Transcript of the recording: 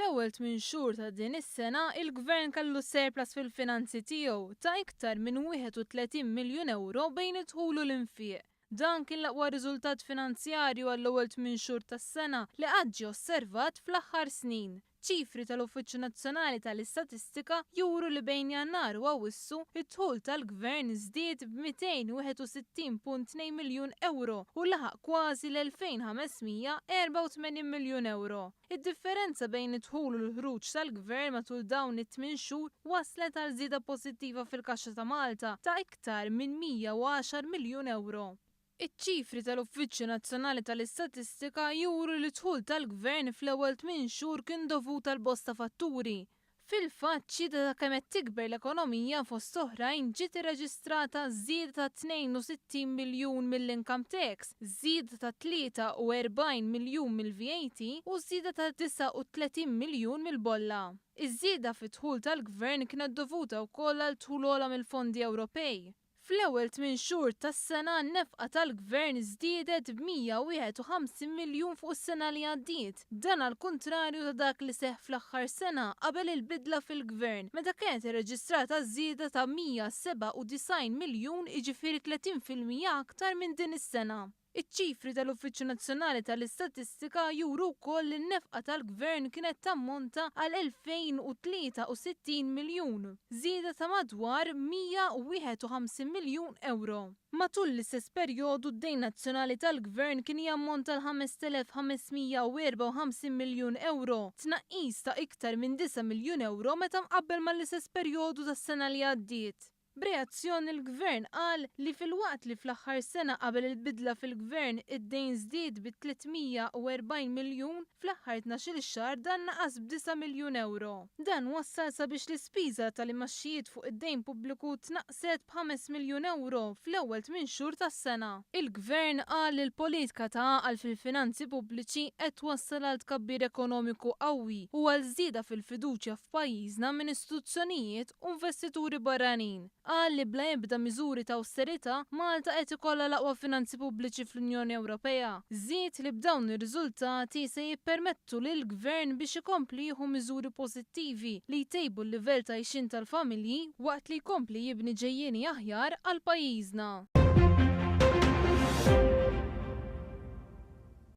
Fl-ewwel 8 xhur ta' din is-sena, il-Gvern kellu surplus fil-finanzi tiegħu ta' iktar minn 31 miljun euro bejn id-dħul u l-infieq. Dan kien l-aqwa riżultat finanzjarju għall-ewwel 8 xhur tas-sena li qatt ġie osservat fl-aħħar snin. ċifri tal-Uffiċċju Nazzjonali tal-Istatistika juru li bejn Jannar u Awwissu id-dħul tal-Gvern żdied b'261.2 miljun euro u laħaq kważi l-2584 miljun euro. Id-differenza bejn id-dħul u l-ħruġ tal-Gvern matul dawn it-8 xhur waslet għal żieda pożittiva fil-Kaxxa ta' Malta ta' iktar minn 110 miljun euro. Iċ-ċifri tal-Uffiċċju Nazzjonali tal-Istatistika juru li d-dħul tal-Gvern fl-ewwel 8 xhur kien dovut għal bosta fatturi. Fil-fatt ċida ta' kemm qed tikber l-ekonomija fost oħrajn ġiet irreġistrata żieda ta' 62 miljun mill-income tax, żieda ta' 43 miljun mill-VAT u żieda ta' 39 miljun mill-bolla. Iż-żieda fid-dħul tal-Gvern kienet dovuta wkoll għal dħul ogħla mill-fondi Ewropej. Fl-ewwel 8 xhur tas-sena n-nefqa tal-Gvern żdiedet b'151 miljun fuq is-sena li għaddiet. Dan għal kuntrarju ta' dak li seħħ fl-aħħar sena qabel il-bidla fil-Gvern, meta kienet irreġistrata żieda ta' 197 miljun, jiġifieri 30% aktar minn din is-sena. Iċ-ċifri tal-Uffiċċju Nazzjonali tal-Istatistika juru wkoll li n-nefqa tal-Gvern kienet tammonta għal 2063 miljun, żieda ta' madwar 151 miljun euro. Matul l-istess perjodu d-dejn nazzjonali tal-Gvern kien jammonta l 5554 miljun euro, tnaqqis ta' iktar minn 9 miljun euro meta mqabbel mal-istess perjodu tas-sena li għaddiet. B'reazzjoni l-Gvern qal li fil-waqt li fl-aħħar sena qabel il-bidla fil-Gvern id-dejn żdied bi 340 miljun, fl-aħħar 12 xahar dan naqas b'9 miljun euro. Dan wassal sabiex l-ispiża tal-imaxxijiet fuq id-dejn pubbliku tnaqqset b'5 miljun euro fl-ewwel 8 xhur tas-sena. Il-Gvern qal li l-politika ta' għaqal fil-finanzi pubbliċi qed twassal għal tkabbir ekonomiku qawwi u għal żieda fil-fiduċja f'pajjiżna minn istituzzjonijiet u investituri barranin. Qal li bla ebda miżuri ta' awsterità Malta qed ikollha l-aqwa finanzi pubbliċi fl-Unjoni Ewropea. Żied li b'dawn ir-riżultati se jippermettu lill-Gvern biex ikompli jieħu miżuri pożittivi li jtejbu l-livell ta' għixin tal-familji waqt li jkompli jibni ġejjieni aħjar għal pajjiżna.